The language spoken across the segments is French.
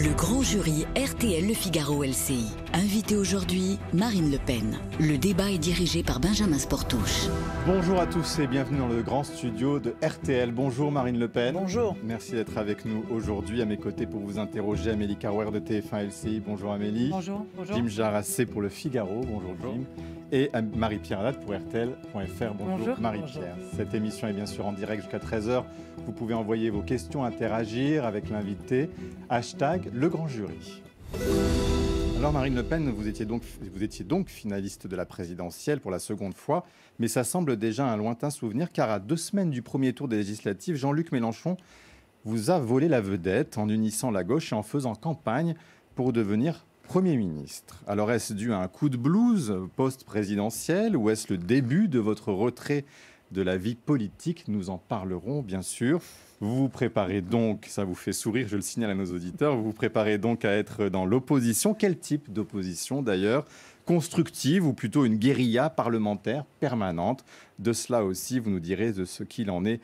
Le grand jury RTL Le Figaro LCI. Invité aujourd'hui, Marine Le Pen. Le débat est dirigé par Benjamin Sportouche. Bonjour à tous et bienvenue dans le grand studio de RTL. Bonjour Marine Le Pen. Bonjour. Merci d'être avec nous aujourd'hui. À mes côtés pour vous interroger, Amélie Carwer de TF1 LCI. Bonjour Amélie. Bonjour. Bonjour. Jim Jarassé pour Le Figaro. Bonjour Jim. Et Marie-Pierre Haddad pour RTL.fr. Bonjour Marie-Pierre. Cette émission est bien sûr en direct jusqu'à 13h. Vous pouvez envoyer vos questions, interagir avec l'invité. Hashtag le grand jury. Alors Marine Le Pen, vous étiez donc finaliste de la présidentielle pour la seconde fois, mais ça semble déjà un lointain souvenir car à 2 semaines du premier tour des législatives, Jean-Luc Mélenchon vous a volé la vedette en unissant la gauche et en faisant campagne pour devenir Premier ministre. Alors est-ce dû à un coup de blues post-présidentiel ou est-ce le début de votre retrait de la vie politique? Nous en parlerons bien sûr. Vous vous préparez donc, ça vous fait sourire, je le signale à nos auditeurs, vous vous préparez donc à être dans l'opposition. Quel type d'opposition d'ailleurs? Constructive ou plutôt une guérilla parlementaire permanente? De cela aussi, vous nous direz de ce qu'il en est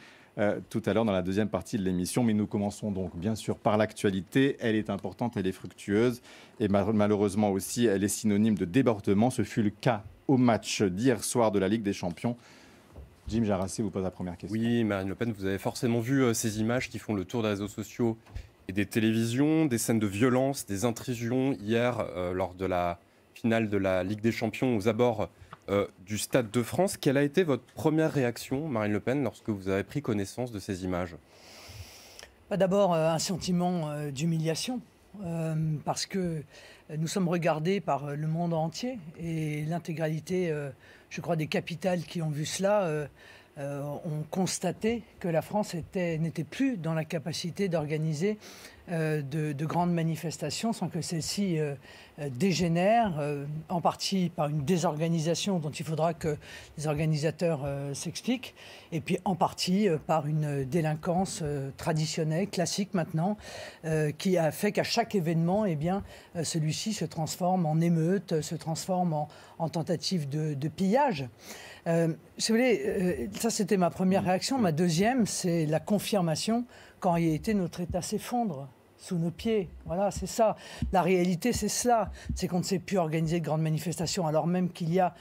tout à l'heure dans la deuxième partie de l'émission. Mais nous commençons donc bien sûr par l'actualité. Elle est importante, elle est fructueuse et malheureusement aussi elle est synonyme de débordement. Ce fut le cas au match d'hier soir de la Ligue des Champions. Jim Jarassé vous pose la première question. Oui, Marine Le Pen, vous avez forcément vu ces images qui font le tour des réseaux sociaux et des télévisions, des scènes de violence, des intrusions hier lors de la finale de la Ligue des Champions aux abords du Stade de France. Quelle a été votre première réaction, Marine Le Pen, lorsque vous avez pris connaissance de ces images? D'abord, un sentiment d'humiliation, parce que nous sommes regardés par le monde entier et l'intégralité, je crois, des capitales qui ont vu cela ont constaté que la France n'était plus dans la capacité d'organiser de grandes manifestations sans que celles-ci dégénèrent, en partie par une désorganisation dont il faudra que les organisateurs s'expliquent, et puis en partie par une délinquance traditionnelle, classique maintenant, qui a fait qu'à chaque événement, eh bien, celui-ci se transforme en émeute, se transforme en tentative de pillage. Si vous voulez, ça c'était ma première réaction. Ma deuxième, c'est la confirmation qu'en réalité notre État s'effondre sous nos pieds. Voilà, c'est ça. La réalité, c'est cela. C'est qu'on ne sait plus organiser de grandes manifestations, alors même qu'il y a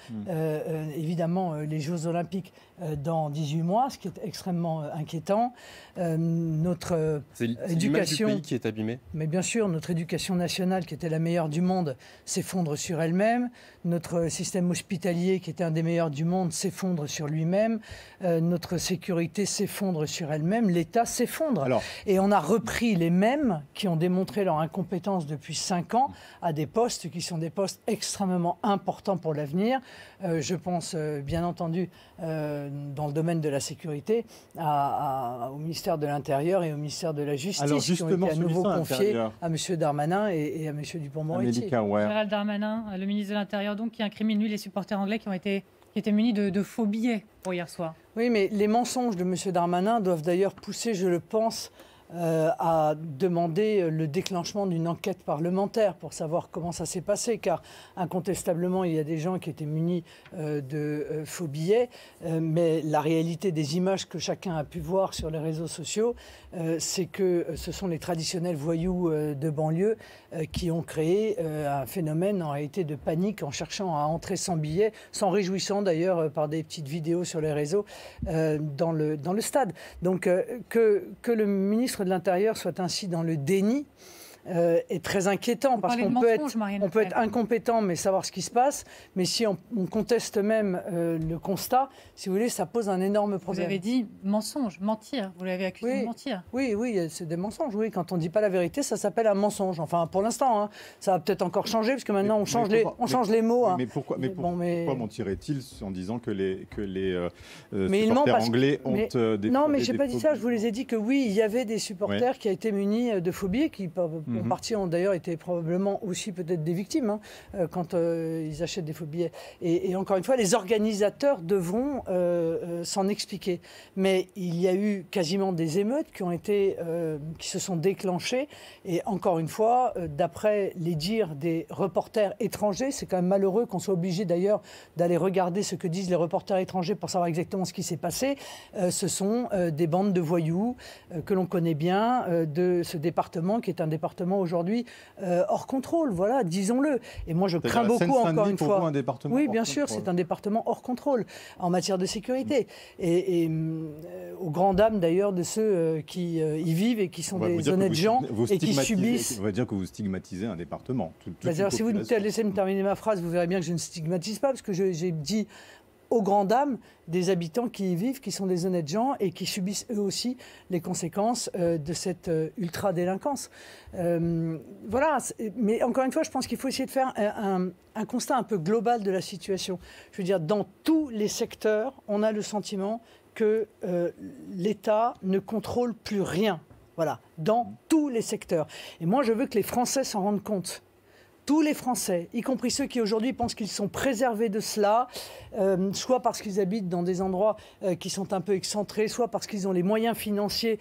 évidemment les Jeux Olympiques dans 18 mois, ce qui est extrêmement inquiétant. Notre éducation du pays qui est abîmée. Mais bien sûr, notre éducation nationale, qui était la meilleure du monde, s'effondre sur elle-même. Notre système hospitalier, qui était un des meilleurs du monde, s'effondre sur lui-même. Notre sécurité s'effondre sur elle-même. L'État s'effondre. Et on a repris les mêmes qui ont démontré leur incompétence depuis 5 ans à des postes qui sont des postes extrêmement importants pour l'avenir. Je pense bien entendu dans le domaine de la sécurité au ministère de l'Intérieur et au ministère de la Justice, qui ont été à nouveau confiés à M. Darmanin et à M. Dupond-Moretti. Gérald Darmanin, le ministre de l'Intérieur, donc, qui incrimine lui les supporters anglais qui étaient munis de faux billets pour hier soir. Oui, mais les mensonges de M. Darmanin doivent d'ailleurs pousser, je le pense, à demander le déclenchement d'une enquête parlementaire pour savoir comment ça s'est passé, car incontestablement il y a des gens qui étaient munis de faux billets, mais la réalité des images que chacun a pu voir sur les réseaux sociaux, c'est que ce sont les traditionnels voyous de banlieue qui ont créé un phénomène en réalité de panique en cherchant à entrer sans billet, s'en réjouissant d'ailleurs par des petites vidéos sur les réseaux dans le stade. Donc que le ministre de l'Intérieur soit ainsi dans le déni est très inquiétant, parce qu'on peut être incompétent mais savoir ce qui se passe, mais si on conteste même le constat, si vous voulez, ça pose un énorme problème. Vous avez dit mensonge, mentir, vous l'avez accusé de mentir. Oui, c'est des mensonges, oui. Quand on ne dit pas la vérité, ça s'appelle un mensonge. Enfin, pour l'instant, hein. Ça va peut-être encore changer, parce que maintenant on change les mots. Mais pourquoi mentirait-il en disant que les supporters anglais ont des... Non, mais je n'ai pas dit ça, je vous les ai dit que oui, il y avait des supporters qui ont été munis de phobies, qui en partie ont d'ailleurs été probablement aussi peut-être des victimes quand ils achètent des faux billets. Et encore une fois, les organisateurs devront s'en expliquer. Mais il y a eu quasiment des émeutes qui se sont déclenchées. Et encore une fois, d'après les dires des reporters étrangers, c'est quand même malheureux qu'on soit obligé d'ailleurs d'aller regarder ce que disent les reporters étrangers pour savoir exactement ce qui s'est passé. Ce sont des bandes de voyous que l'on connaît bien de ce département qui est un département département aujourd'hui hors contrôle, voilà, disons-le. Et moi, je crains beaucoup, encore une fois. Un département oui, bien sûr, c'est un département hors contrôle en matière de sécurité. Et aux grandes dames, d'ailleurs, de ceux qui y vivent et qui sont des honnêtes gens et qui subissent... On va dire que vous stigmatisez un département. Si vous laissez me terminer ma phrase, vous verrez bien que je ne stigmatise pas, parce que j'ai dit aux grandes dames des habitants qui y vivent, qui sont des honnêtes gens et qui subissent eux aussi les conséquences de cette ultra-délinquance. Voilà, mais encore une fois, je pense qu'il faut essayer de faire un constat un peu global de la situation. Je veux dire, dans tous les secteurs, on a le sentiment que l'État ne contrôle plus rien. Voilà, dans tous les secteurs. Et moi, je veux que les Français s'en rendent compte. Tous les Français, y compris ceux qui aujourd'hui pensent qu'ils sont préservés de cela, soit parce qu'ils habitent dans des endroits qui sont un peu excentrés, soit parce qu'ils ont les moyens financiers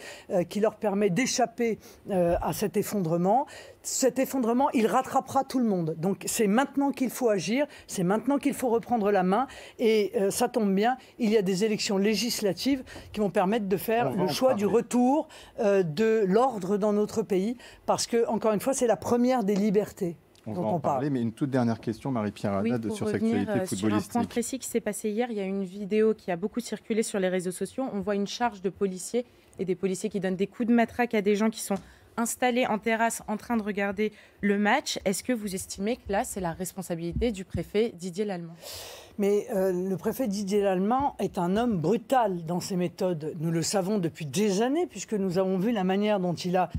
qui leur permettent d'échapper à cet effondrement. Cet effondrement, il rattrapera tout le monde. Donc c'est maintenant qu'il faut agir, c'est maintenant qu'il faut reprendre la main. Et ça tombe bien, il y a des élections législatives qui vont permettre de faire le choix du retour de l'ordre dans notre pays. Parce que, encore une fois, c'est la première des libertés. On va en parler, mais une toute dernière question, Marie-Pierre Haddad, sur cette actualité footballistique. Sur un point précis qui s'est passé hier, il y a une vidéo qui a beaucoup circulé sur les réseaux sociaux. On voit une charge de policiers et des policiers qui donnent des coups de matraque à des gens qui sont installés en terrasse en train de regarder le match. Est-ce que vous estimez que là, c'est la responsabilité du préfet Didier Lallement ? Mais le préfet Didier Lallement est un homme brutal dans ses méthodes. Nous le savons depuis des années, puisque nous avons vu la manière dont il a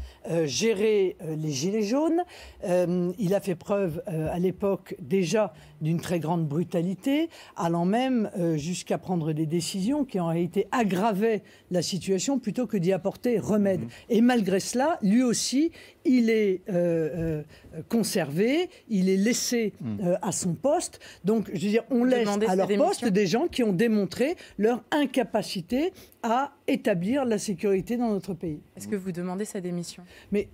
géré les Gilets jaunes. Il a fait preuve à l'époque déjà d'une très grande brutalité, allant même jusqu'à prendre des décisions qui en réalité aggravaient la situation plutôt que d'y apporter remède. Et malgré cela, lui aussi, il est conservé, il est laissé à son poste. Donc, je veux dire, on laisse à leur poste des gens qui ont démontré leur incapacité à établir la sécurité dans notre pays. Est-ce que vous demandez sa démission ? Mais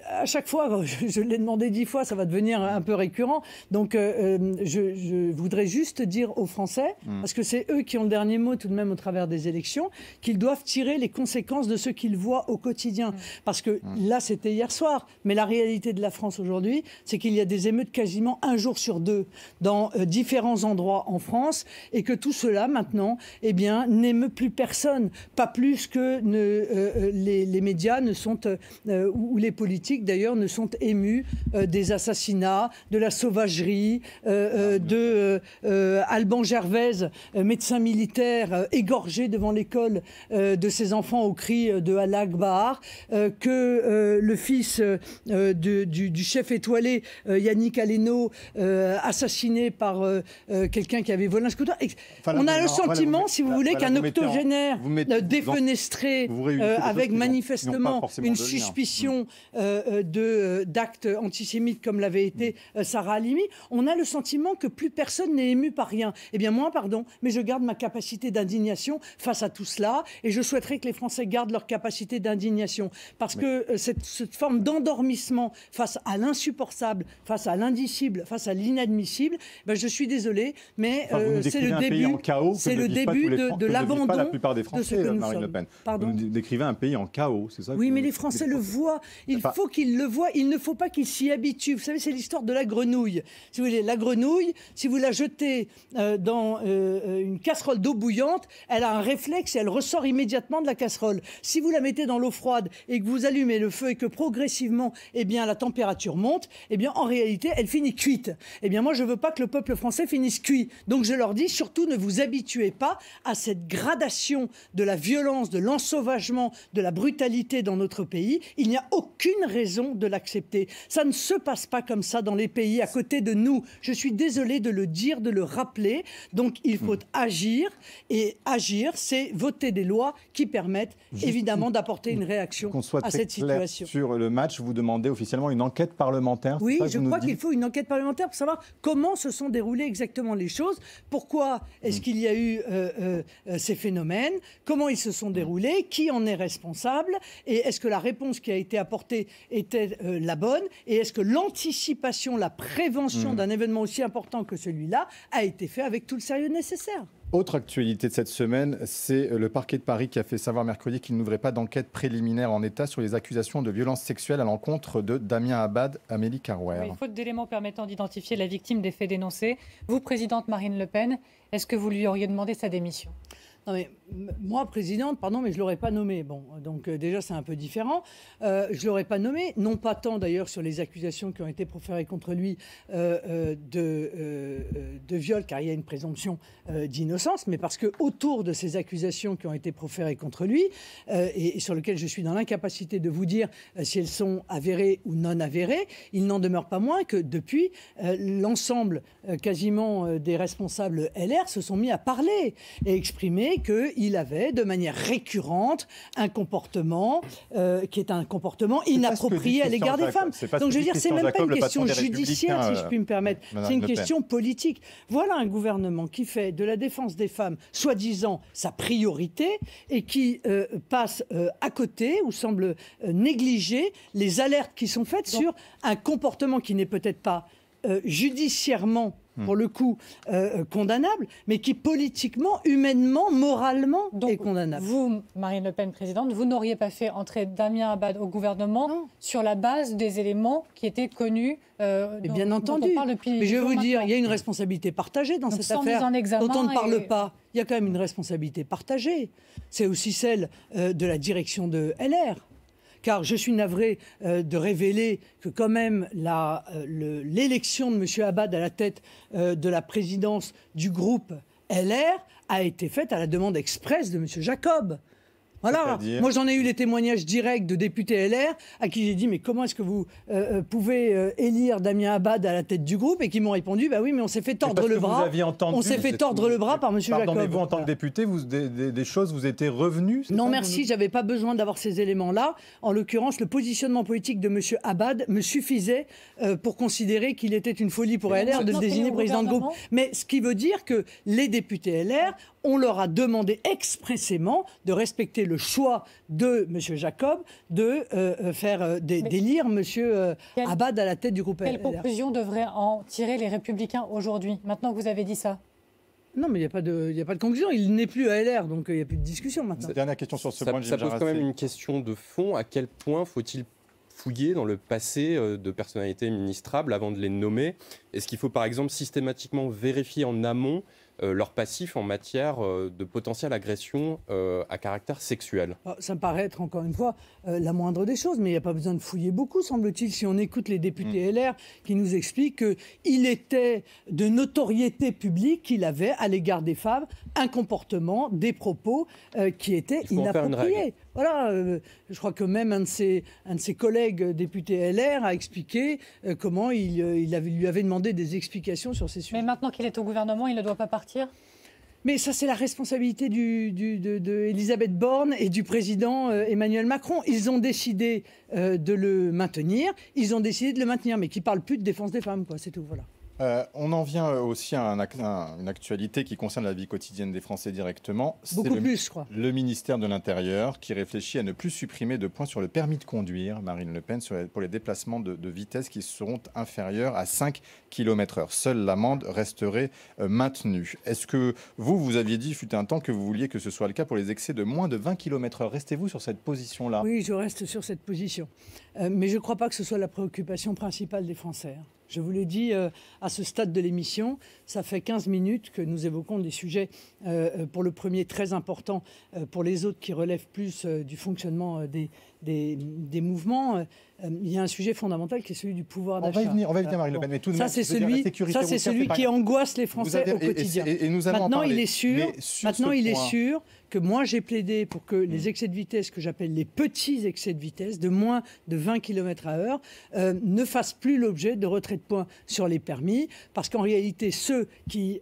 à chaque fois, je l'ai demandé 10 fois, ça va devenir un peu récurrent. Donc, je voudrais juste dire aux Français, parce que c'est eux qui ont le dernier mot tout de même au travers des élections, qu'ils doivent tirer les conséquences de ce qu'ils voient au quotidien. Parce que là, c'était hier soir. Mais la réalité de la France aujourd'hui, c'est qu'il y a des émeutes quasiment un jour sur deux dans différents endroits en France, et que tout cela, maintenant, eh bien, n'émeut plus personne. Pas plus que les médias ne sont, ou les politiques, d'ailleurs, ne sont émus des assassinats, de la sauvagerie, Alban Gervaise, médecin militaire, égorgé devant l'école de ses enfants au cri de Allah Akbar, que le fils du chef étoilé, Yannick Aleno, assassiné par quelqu'un qui avait volé un scooter. On a le sentiment, si vous voulez, qu'un octogénaire défenestré avec manifestement une suspicion d'actes antisémites comme l'avait été Sarah Halimi, on a le sentiment que plus personne n'est ému par rien. Eh bien moi, pardon, mais je garde ma capacité d'indignation face à tout cela, et je souhaiterais que les Français gardent leur capacité d'indignation, parce que cette forme d'endormissement face à l'insupportable, face à l'indicible, face à l'inadmissible, ben je suis désolé, mais c'est le début de l'abandon la plupart des Français, de ce que nous Marine sommes. Le Pen. Pardon. Vous décrivez un pays en chaos, c'est ça? Oui, mais les Français le voient. Il faut qu'ils le voient. Il ne faut pas qu'ils s'y habituent. Vous savez, c'est l'histoire de la grenouille. Si vous voulez, la grenouille, si vous la jetez dans une casserole d'eau bouillante, elle a un réflexe et elle ressort immédiatement de la casserole. Si vous la mettez dans l'eau froide et que vous allumez le feu et que progressivement, eh bien, la température monte, eh bien, en réalité, elle finit cuite. Eh bien, moi, je ne veux pas que le peuple français finisse cuit. Donc, je leur dis, surtout, ne vous habituez pas à cette gradation de la violence, de l'ensauvagement, de la brutalité dans notre pays. Il n'y a aucune raison de l'accepter. Ça ne se passe pas comme ça dans les pays à côté de nous. Je suis désolée de le dire, de le rappeler. Donc, il faut agir. Et agir, c'est voter des lois qui permettent, évidemment, d'apporter une réaction à cette situation. Sur le match, vous demandez officiellement une enquête parlementaire. Oui, je crois qu'il faut une enquête parlementaire pour savoir comment se sont déroulées exactement les choses. Pourquoi est-ce qu'il y a eu ces phénomènes? Comment ils se sont déroulés? Qui en est responsable? Et est-ce que la réponse qui a été apportée était la bonne? Et est-ce que l'anticipation, la prévention d'un événement aussi important que celui-là a été fait avec tout le sérieux nécessaire? Autre actualité de cette semaine, c'est le parquet de Paris qui a fait savoir mercredi qu'il n'ouvrait pas d'enquête préliminaire en état sur les accusations de violences sexuelles à l'encontre de Damien Abad, Amélie Carrouer. Oui, faute d'éléments permettant d'identifier la victime des faits dénoncés. Vous, présidente Marine Le Pen, est-ce que vous lui auriez demandé sa démission ? Non mais, moi, présidente, pardon, mais je ne l'aurais pas nommé. Bon, donc déjà, c'est un peu différent. Je ne l'aurais pas nommé, non pas tant d'ailleurs sur les accusations qui ont été proférées contre lui de viol, car il y a une présomption d'innocence, mais parce que autour de ces accusations qui ont été proférées contre lui, et sur lesquelles je suis dans l'incapacité de vous dire si elles sont avérées ou non avérées, il n'en demeure pas moins que depuis, l'ensemble quasiment des responsables LR se sont mis à parler et exprimer qu'il avait de manière récurrente un comportement qui est un comportement inapproprié à l'égard des femmes. Donc je veux dire, c'est même pas une question judiciaire, si je puis me permettre, c'est une question politique. Voilà un gouvernement qui fait de la défense des femmes, soi-disant, sa priorité, et qui passe à côté ou semble négliger les alertes qui sont faites sur un comportement qui n'est peut-être pas judiciairement pour le coup, condamnable, mais qui politiquement, humainement, moralement est condamnable. Vous, Marine Le Pen, présidente, vous n'auriez pas fait entrer Damien Abad au gouvernement sur la base des éléments qui étaient connus bien entendu. Mais je vais vous dire, il y a une responsabilité partagée dans cette affaire dont on ne parle pas. Il y a quand même une responsabilité partagée. C'est aussi celle de la direction de LR. Car je suis navré de révéler que quand même l'élection de M. Abad à la tête de la présidence du groupe LR a été faite à la demande expresse de M. Jacob. Voilà. Moi, j'en ai eu les témoignages directs de députés LR à qui j'ai dit « Mais comment est-ce que vous pouvez élire Damien Abad à la tête du groupe ?» et qui m'ont répondu « Bah oui, mais on s'est fait tordre le bras. On s'est fait tordre le bras par M. Jacob. » Pardon, mais vous, en tant que député, des choses vous étaient revenues? Non, merci, je n'avais pas besoin d'avoir ces éléments-là. En l'occurrence, le positionnement politique de M. Abad me suffisait pour considérer qu'il était une folie pour LR de le désigner président de groupe. Mais ce qui veut dire que les députés LR, on leur a demandé expressément de respecter le choix de M. Jacob de faire d'élire M. Abad à la tête du groupe LR. Quelle conclusion devraient en tirer les Républicains aujourd'hui, maintenant que vous avez dit ça? Non, mais il n'y a pas de conclusion. Il n'est plus à LR, donc il n'y a plus de discussion maintenant. Dernière question sur ce point. Ça pose quand même une question de fond. À quel point faut-il fouiller dans le passé de personnalités ministrables avant de les nommer? Est-ce qu'il faut par exemple systématiquement vérifier en amont leur passif en matière de potentielle agression à caractère sexuel? Ça me paraît être encore une fois la moindre des choses, mais il n'y a pas besoin de fouiller beaucoup, semble-t-il, si on écoute les députés LR qui nous expliquent qu'il était de notoriété publique qu'il avait à l'égard des femmes un comportement, des propos qui étaient inappropriés. Voilà, je crois que même un de ses collègues députés LR a expliqué comment il lui avait demandé des explications sur ces sujets. Mais maintenant qu'il est au gouvernement, il ne doit pas partir? Mais ça, c'est la responsabilité d'Elisabeth Borne et du président Emmanuel Macron. Ils ont décidé de le maintenir, mais qui ne parlent plus de défense des femmes, quoi. C'est tout, voilà. On en vient aussi à une actualité qui concerne la vie quotidienne des Français directement. Beaucoup plus, je crois. Le ministère de l'Intérieur qui réfléchit à ne plus supprimer de points sur le permis de conduire, Marine Le Pen, pour les déplacements de vitesse qui seront inférieurs à 5 km/h. Seule l'amende resterait maintenue. Est-ce que vous aviez dit, fut un temps, que vous vouliez que ce soit le cas pour les excès de moins de 20 km/h? Restez-vous sur cette position-là? Oui, je reste sur cette position. Mais je ne crois pas que ce soit la préoccupation principale des Français. Je vous l'ai dit à ce stade de l'émission, ça fait 15 minutes que nous évoquons des sujets, pour le premier très importants, pour les autres qui relèvent plus du fonctionnement des mouvements. Il y a un sujet fondamental qui est celui du pouvoir d'achat. On va y venir, Marine Le Pen, mais tout de même, c'est celui qui angoisse les Français au quotidien. Maintenant, il est sûr que moi, j'ai plaidé pour que les excès de vitesse, que j'appelle les petits excès de vitesse, de moins de 20 km/h, ne fassent plus l'objet de retrait de points sur les permis, parce qu'en réalité, ceux qui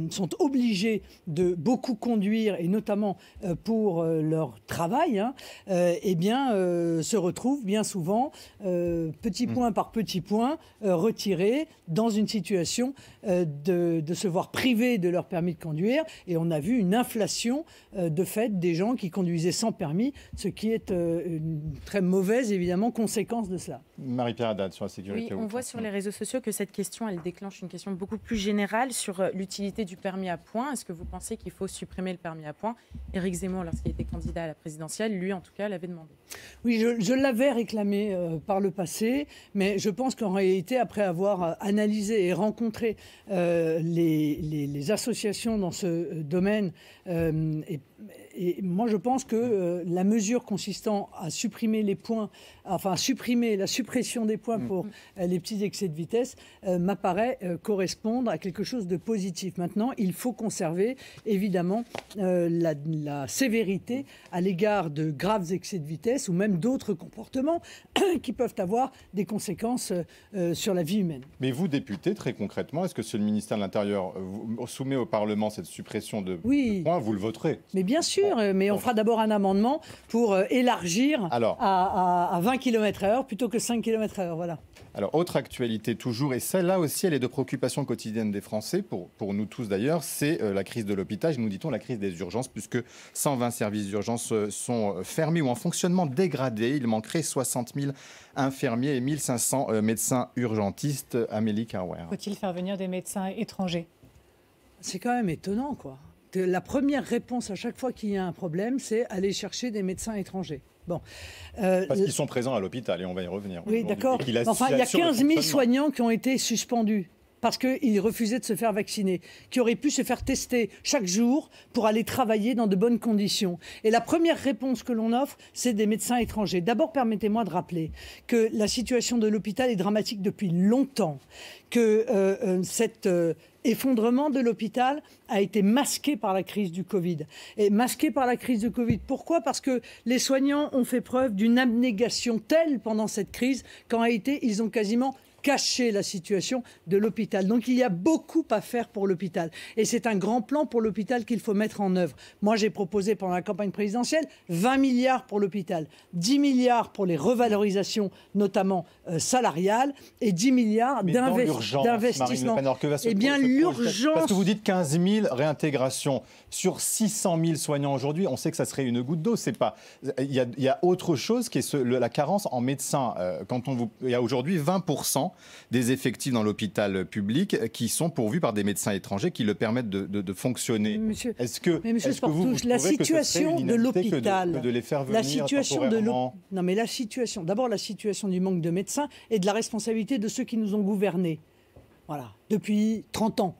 sont obligés de beaucoup conduire, et notamment pour leur travail, eh bien, se retrouvent bien souvent, petit point par petit point, retirés dans une situation de se voir privés de leur permis de conduire. Et on a vu une inflation de fait des gens qui conduisaient sans permis, ce qui est une très mauvaise, évidemment, conséquence de cela. Marie-Pierre Haddad, sur la sécurité. Oui, on voit sur les réseaux sociaux que cette question, elle déclenche une question beaucoup plus générale sur l'utilité du permis à points. Est-ce que vous pensez qu'il faut supprimer le permis à points? Éric Zemmour, lorsqu'il était candidat à la présidentielle, lui, en tout cas, l'avait demandé. Oui, je l'avais réclamé par le passé, mais je pense qu'en réalité, après avoir analysé et rencontré les associations dans ce domaine, et moi, je pense que la mesure consistant à supprimer les points, enfin à supprimer la suppression des points pour les petits excès de vitesse, m'apparaît correspondre à quelque chose de positif. Maintenant, il faut conserver évidemment la sévérité à l'égard de graves excès de vitesse ou même d'autres comportements qui peuvent avoir des conséquences sur la vie humaine. Mais vous, député, très concrètement, est-ce que si le ministère de l'Intérieur soumet au Parlement cette suppression de points, vous le voterez? Mais bien sûr, mais on fera d'abord un amendement pour élargir à 20 km/h plutôt que 5 km/h. Voilà. Alors, autre actualité toujours, et celle-là aussi, elle est de préoccupation quotidienne des Français, pour nous tous d'ailleurs, c'est la crise de l'hôpital, nous dit-on la crise des urgences, puisque 120 services d'urgence sont fermés ou en fonctionnement dégradé. Il manquerait 60 000 infirmiers et 1500 médecins urgentistes. Amélie Carwer. Faut-il faire venir des médecins étrangers? C'est quand même étonnant, quoi. La première réponse à chaque fois qu'il y a un problème, c'est aller chercher des médecins étrangers. Bon. Parce qu'ils sont présents à l'hôpital et on va y revenir. Oui, d'accord. Enfin, il y a 15 000 soignants qui ont été suspendus parce qu'ils refusaient de se faire vacciner, qui auraient pu se faire tester chaque jour pour aller travailler dans de bonnes conditions. Et la première réponse que l'on offre, c'est des médecins étrangers. D'abord, permettez-moi de rappeler que la situation de l'hôpital est dramatique depuis longtemps, que cet effondrement de l'hôpital a été masqué par la crise du Covid. Et masqué par la crise du Covid, pourquoi? Parce que les soignants ont fait preuve d'une abnégation telle pendant cette crise qu'en réalité, ils ont quasiment cacher la situation de l'hôpital. Donc il y a beaucoup à faire pour l'hôpital. Et c'est un grand plan pour l'hôpital qu'il faut mettre en œuvre. Moi, j'ai proposé pendant la campagne présidentielle 20 milliards pour l'hôpital, 10 milliards pour les revalorisations, notamment salariales, et 10 milliards d'investissement. Eh bien, l'urgence... Parce que vous dites 15 000 réintégrations sur 600 000 soignants aujourd'hui, on sait que ça serait une goutte d'eau. C'est pas... Il y a autre chose qui est la carence en médecins. Il y a aujourd'hui 20% des effectifs dans l'hôpital public qui sont pourvus par des médecins étrangers qui le permettent de fonctionner. Monsieur Sportouche, la situation de l'hôpital, de les faire venir d'abord la situation du manque de médecins et de la responsabilité de ceux qui nous ont gouvernés. Voilà, depuis 30 ans.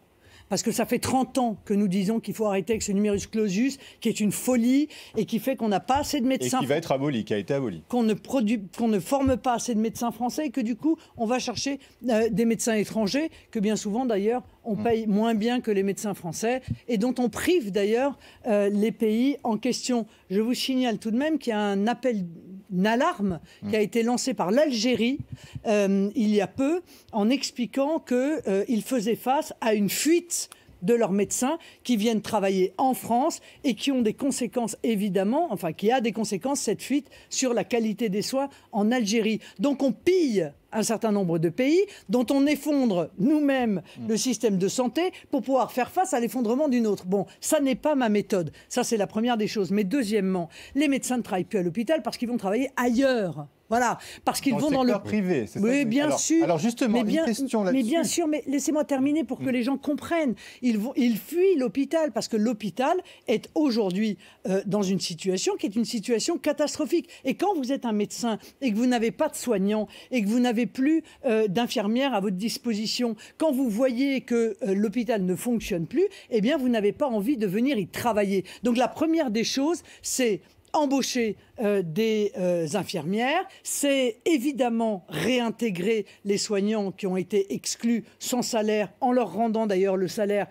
Parce que ça fait 30 ans que nous disons qu'il faut arrêter avec ce numerus clausus, qui est une folie et qui fait qu'on n'a pas assez de médecins. Et qui va être aboli, qui a été aboli. Qu'on ne forme pas assez de médecins français et que du coup, on va chercher des médecins étrangers, que bien souvent d'ailleurs, on paye moins bien que les médecins français et dont on prive d'ailleurs les pays en question. Je vous signale tout de même qu'il y a un appel, une alarme qui a été lancée par l'Algérie il y a peu en expliquant qu'ils faisaient face à une fuite de leurs médecins qui viennent travailler en France et qui ont des conséquences évidemment, enfin qui a des conséquences cette fuite sur la qualité des soins en Algérie. Donc on pille un certain nombre de pays dont on effondre nous-mêmes le système de santé pour pouvoir faire face à l'effondrement d'une autre. Bon, ça n'est pas ma méthode. Ça, c'est la première des choses. Mais deuxièmement, les médecins ne travaillent plus à l'hôpital parce qu'ils vont travailler ailleurs. Voilà, parce qu'ils vont dans le privé. C'est oui, bien sûr. Alors justement, une question là-dessus. Mais bien sûr, mais laissez-moi terminer pour que les gens comprennent. Ils fuient l'hôpital parce que l'hôpital est aujourd'hui dans une situation qui est une situation catastrophique. Et quand vous êtes un médecin et que vous n'avez pas de soignants et que vous n'avez plus d'infirmières à votre disposition, quand vous voyez que l'hôpital ne fonctionne plus, eh bien, vous n'avez pas envie de venir y travailler. Donc la première des choses, c'est embaucher des infirmières, c'est évidemment réintégrer les soignants qui ont été exclus sans salaire, en leur rendant d'ailleurs le salaire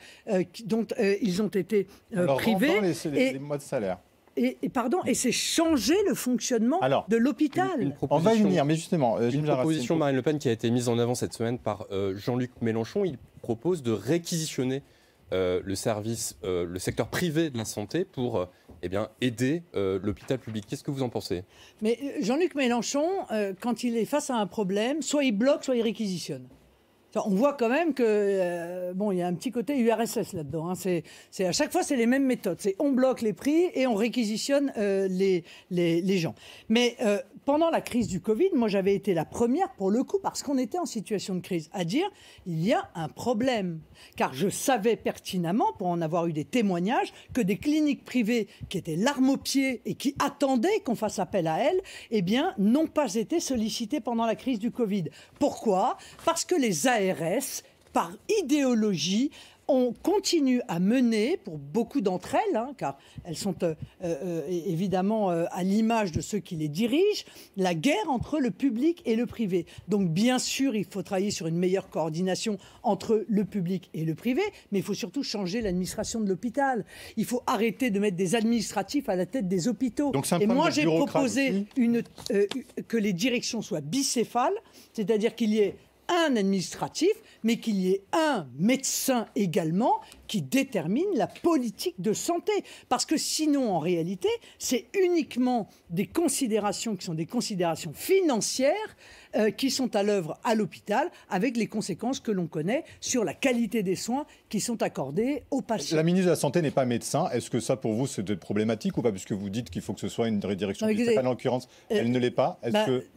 dont ils ont été privés. Les mois de salaire. Et c'est changer le fonctionnement de l'hôpital. On va y venir, mais justement... une proposition Marine Le Pen qui a été mise en avant cette semaine par Jean-Luc Mélenchon. Il propose de réquisitionner le secteur privé de la santé pour aider l'hôpital public. Qu'est-ce que vous en pensez? Mais Jean-Luc Mélenchon, quand il est face à un problème, soit il bloque, soit il réquisitionne. On voit quand même que il y a un petit côté URSS là-dedans. Hein. À chaque fois, c'est les mêmes méthodes. On bloque les prix et on réquisitionne les gens. Mais pendant la crise du Covid, moi, j'avais été la première, pour le coup, parce qu'on était en situation de crise, à dire il y a un problème. Car je savais pertinemment, pour en avoir eu des témoignages, que des cliniques privées qui étaient l'arme au pied et qui attendaient qu'on fasse appel à elles, n'ont pas été sollicitées pendant la crise du Covid. Pourquoi? Parce que les ARS, par idéologie, on continue à mener, pour beaucoup d'entre elles, car elles sont évidemment à l'image de ceux qui les dirigent, la guerre entre le public et le privé. Donc bien sûr, il faut travailler sur une meilleure coordination entre le public et le privé, mais il faut surtout changer l'administration de l'hôpital. Il faut arrêter de mettre des administratifs à la tête des hôpitaux. Et moi, j'ai proposé que les directions soient bicéphales, c'est-à-dire qu'il y ait un administratif, mais qu'il y ait un médecin également qui détermine la politique de santé. Parce que sinon, en réalité, c'est uniquement des considérations qui sont des considérations financières qui sont à l'œuvre à l'hôpital, avec les conséquences que l'on connaît sur la qualité des soins qui sont accordés aux patients. La ministre de la Santé n'est pas médecin. Est-ce que ça, pour vous, c'est problématique ou pas? Puisque vous dites qu'il faut que ce soit une direction bicéphale, en l'occurrence, elle ne l'est pas.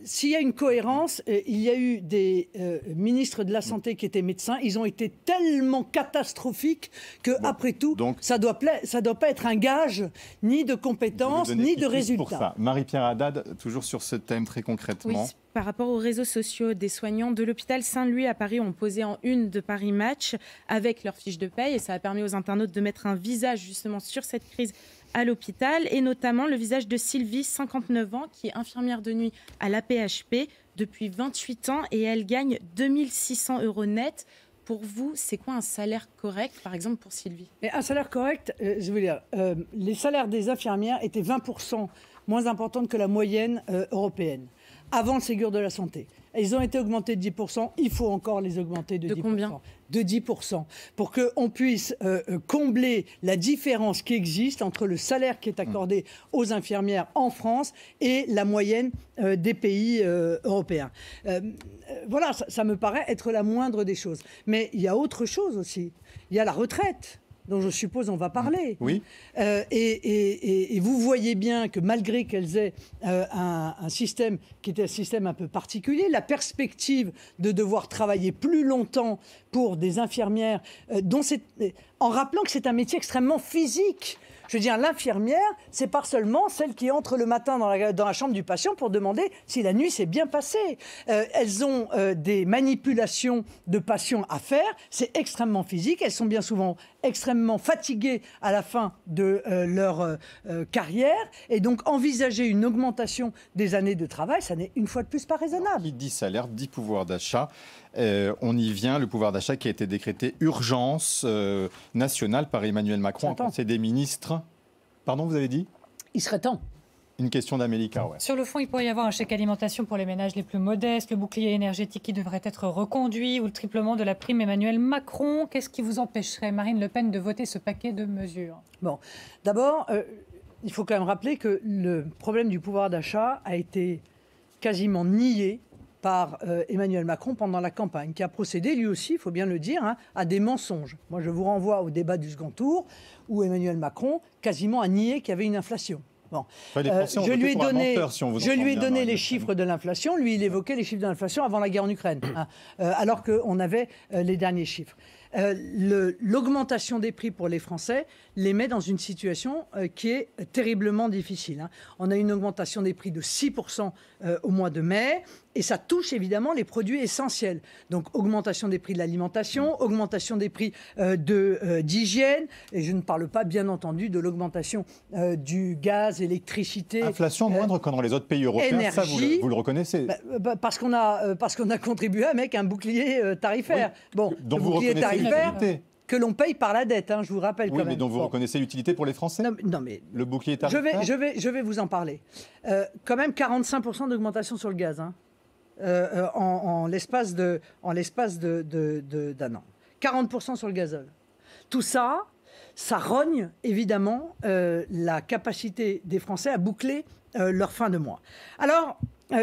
S'il y a une cohérence, il y a eu des ministres de la Santé qui étaient médecins. Ils ont été tellement catastrophiques que, après tout, ça doit pas être un gage ni de compétences, ni de résultats. Pour ça. Marie-Pierre Haddad, toujours sur ce thème très concrètement. Oui, par rapport aux réseaux sociaux, des soignants de l'hôpital Saint-Louis à Paris ont posé en une de Paris Match avec leur fiche de paye, et ça a permis aux internautes de mettre un visage justement sur cette crise à l'hôpital, et notamment le visage de Sylvie, 59 ans, qui est infirmière de nuit à l'AP-HP depuis 28 ans, et elle gagne 2600 € net. Pour vous, c'est quoi un salaire correct, par exemple, pour Sylvie? Un salaire correct, je veux dire, les salaires des infirmières étaient 20% moins importants que la moyenne européenne, avant le Ségur de la Santé. Ils ont été augmentés de 10%, il faut encore les augmenter de 10%. Combien? De 10%, pour qu'on puisse combler la différence qui existe entre le salaire qui est accordé aux infirmières en France et la moyenne des pays européens. Voilà, ça me paraît être la moindre des choses. Mais il y a autre chose aussi. Il y a la retraite, dont je suppose on va parler. Oui. Et vous voyez bien que malgré qu'elles aient un système qui était un système un peu particulier, la perspective de devoir travailler plus longtemps pour des infirmières, en rappelant que c'est un métier extrêmement physique. Je veux dire, l'infirmière, c'est pas seulement celle qui entre le matin dans la chambre du patient pour demander si la nuit s'est bien passée. Elles ont des manipulations de patients à faire. C'est extrêmement physique. Elles sont bien souvent extrêmement fatiguées à la fin de leur carrière. Et donc, envisager une augmentation des années de travail, ça n'est une fois de plus pas raisonnable. Qui dit salaire, dit pouvoir d'achat. On y vient, le pouvoir d'achat qui a été décrété urgence nationale par Emmanuel Macron en Conseil des ministres. Pardon, vous avez dit? Il serait temps. Une question d'Amélie Carouet. Sur le fond, il pourrait y avoir un chèque alimentation pour les ménages les plus modestes, le bouclier énergétique qui devrait être reconduit ou le triplement de la prime Emmanuel Macron. Qu'est-ce qui vous empêcherait, Marine Le Pen, de voter ce paquet de mesures? Bon, d'abord, il faut quand même rappeler que le problème du pouvoir d'achat a été quasiment nié par Emmanuel Macron pendant la campagne, qui a procédé, lui aussi, il faut bien le dire, à des mensonges. Moi, je vous renvoie au débat du second tour, où Emmanuel Macron quasiment a nié qu'il y avait une inflation. Bon. Je lui ai donné les chiffres de l'inflation. Lui, il évoquait les chiffres de l'inflation avant la guerre en Ukraine, alors qu'on avait les derniers chiffres. L'augmentation des prix pour les Français les met dans une situation qui est terriblement difficile. On a une augmentation des prix de 6% au mois de mai, et ça touche évidemment les produits essentiels. Donc augmentation des prix de l'alimentation, augmentation des prix d'hygiène, et je ne parle pas bien entendu de l'augmentation du gaz, électricité. Inflation moindre que dans les autres pays européens, énergie, ça vous le reconnaissez? Parce qu'on a contribué avec un bouclier tarifaire. Oui. Bon, donc vous reconnaissez l'utilité que l'on paye par la dette, je vous rappelle quand même. Oui, mais dont vous reconnaissez l'utilité pour les Français? Non, mais le bouclier tarifaire. Je vais vous en parler. Quand même 45% d'augmentation sur le gaz, en l'espace d'un an. 40% sur le gazole. Tout ça, ça rogne évidemment la capacité des Français à boucler leur fin de mois. Alors,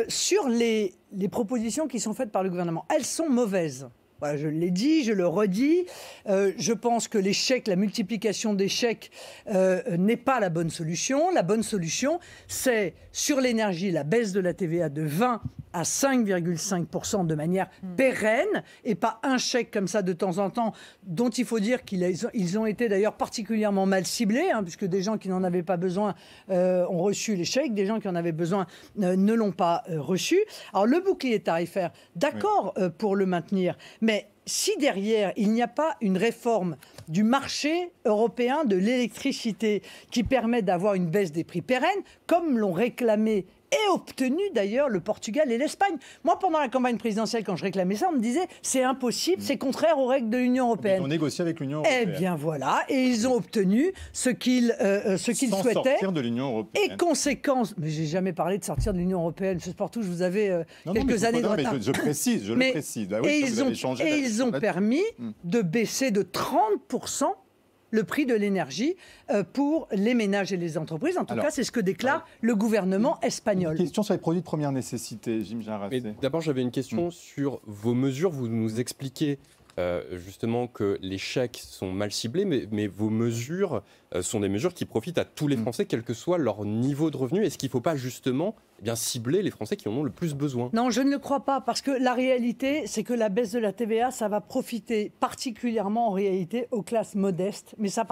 sur les propositions qui sont faites par le gouvernement, elles sont mauvaises. Voilà, je l'ai dit, je le redis. Je pense que les chèques, la multiplication des chèques n'est pas la bonne solution. La bonne solution, c'est sur l'énergie, la baisse de la TVA de 20 à 5,5% de manière pérenne et pas un chèque comme ça de temps en temps, dont il faut dire qu'ils ont été d'ailleurs particulièrement mal ciblés, puisque des gens qui n'en avaient pas besoin ont reçu les chèques, des gens qui en avaient besoin ne l'ont pas reçu. Alors le bouclier tarifaire, d'accord pour le maintenir, mais si derrière, il n'y a pas une réforme du marché européen de l'électricité qui permet d'avoir une baisse des prix pérennes, comme l'ont réclamé et obtenu d'ailleurs le Portugal et l'Espagne. Moi, pendant la campagne présidentielle, quand je réclamais ça, on me disait c'est impossible, c'est contraire aux règles de l'Union européenne. Ils ont négocié avec l'Union européenne. Eh bien voilà, et ils ont obtenu ce qu'ils souhaitaient. Sortir de l'Union européenne. Et conséquence, mais j'ai jamais parlé de sortir de l'Union européenne. C'est partout, je vous avais quelques années de retard. Je précise, le précise. Ah oui, et ils ont permis de baisser de 30% le prix de l'énergie pour les ménages et les entreprises. En tout cas, c'est ce que déclare le gouvernement espagnol. Une question sur les produits de première nécessité, Jim Jarassé. D'abord, j'avais une question sur vos mesures. Vous nous expliquez justement que les chèques sont mal ciblés, mais vos mesures sont des mesures qui profitent à tous les Français, quel que soit leur niveau de revenu. Est-ce qu'il ne faut pas justement cibler les Français qui en ont le plus besoin? Non, je ne le crois pas, parce que la réalité, c'est que la baisse de la TVA, ça va profiter particulièrement en réalité aux classes modestes, mais ça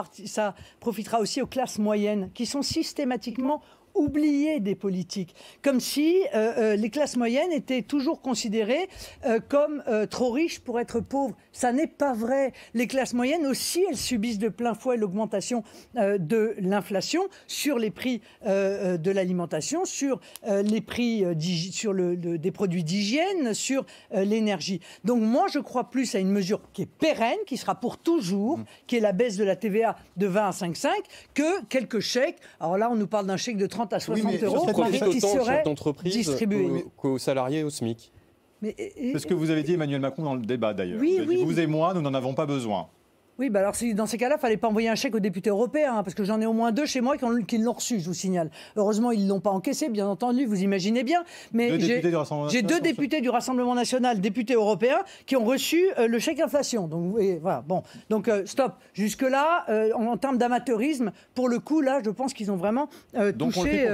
profitera aussi aux classes moyennes, qui sont systématiquement oubliées des politiques, comme si les classes moyennes étaient toujours considérées comme trop riches pour être pauvres. Ça n'est pas vrai. Les classes moyennes aussi, elles subissent de plein fouet l'augmentation de l'inflation sur les prix de l'alimentation, sur les prix des produits d'hygiène, sur l'énergie. Donc moi, je crois plus à une mesure qui est pérenne, qui sera pour toujours, qui est la baisse de la TVA de 20 à 5,5, que quelques chèques. Alors là, on nous parle d'un chèque de 30 à 60 euros qui serait distribué qu'aux salariés et au SMIC. C'est ce que vous avez dit Emmanuel Macron dans le débat d'ailleurs. Oui, vous et moi, nous n'en avons pas besoin. Oui, bah alors dans ces cas-là, il ne fallait pas envoyer un chèque aux députés européens, parce que j'en ai au moins 2 chez moi qui l'ont reçu, je vous signale. Heureusement, ils ne l'ont pas encaissé, bien entendu, vous imaginez bien. Mais j'ai 2 députés du Rassemblement national, députés européens, qui ont reçu le chèque inflation. Donc, voilà, bon. Donc, stop. Jusque-là, en termes d'amateurisme, pour le coup, là, je pense qu'ils ont vraiment touché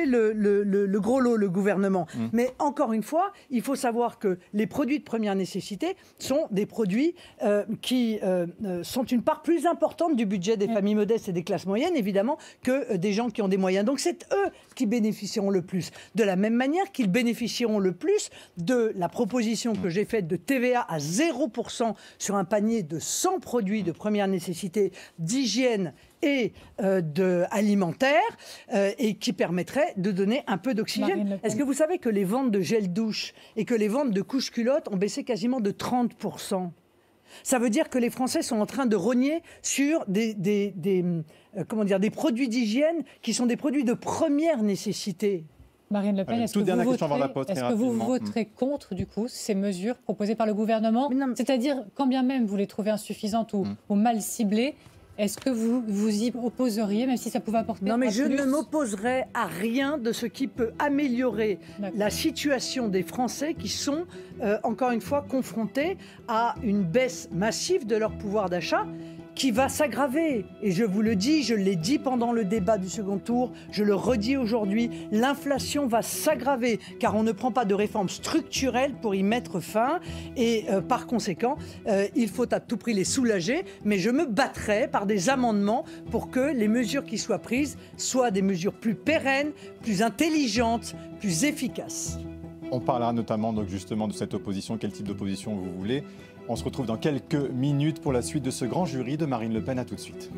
le gros lot, le gouvernement. Mais encore une fois, il faut savoir que les produits de première nécessité sont des produits qui sont une part plus importante du budget des familles modestes et des classes moyennes, évidemment, que des gens qui ont des moyens. Donc c'est eux qui bénéficieront le plus. De la même manière qu'ils bénéficieront le plus de la proposition que j'ai faite de TVA à 0% sur un panier de 100 produits de première nécessité, d'hygiène et alimentaire, et qui permettrait de donner un peu d'oxygène. Est-ce que vous savez que les ventes de gel douche et que les ventes de couches culottes ont baissé quasiment de 30%? Ça veut dire que les Français sont en train de rogner sur des produits d'hygiène qui sont des produits de première nécessité. Marine Le Pen, est-ce que vous voterez contre, du coup, ces mesures proposées par le gouvernement? C'est-à-dire, quand bien même vous les trouvez insuffisantes ou mal ciblées, est-ce que vous vous y opposeriez, même si ça pouvait apporter Non, mais je ne m'opposerai à rien de ce qui peut améliorer la situation des Français qui sont, encore une fois, confrontés à une baisse massive de leur pouvoir d'achat qui va s'aggraver. Et je vous le dis, je l'ai dit pendant le débat du second tour, je le redis aujourd'hui, l'inflation va s'aggraver car on ne prend pas de réformes structurelles pour y mettre fin et par conséquent, il faut à tout prix les soulager, mais je me battrai par des amendements pour que les mesures qui soient prises soient des mesures plus pérennes, plus intelligentes, plus efficaces. On parlera notamment donc justement de cette opposition, quel type d'opposition vous voulez. On se retrouve dans quelques minutes pour la suite de ce grand jury de Marine Le Pen. À tout de suite.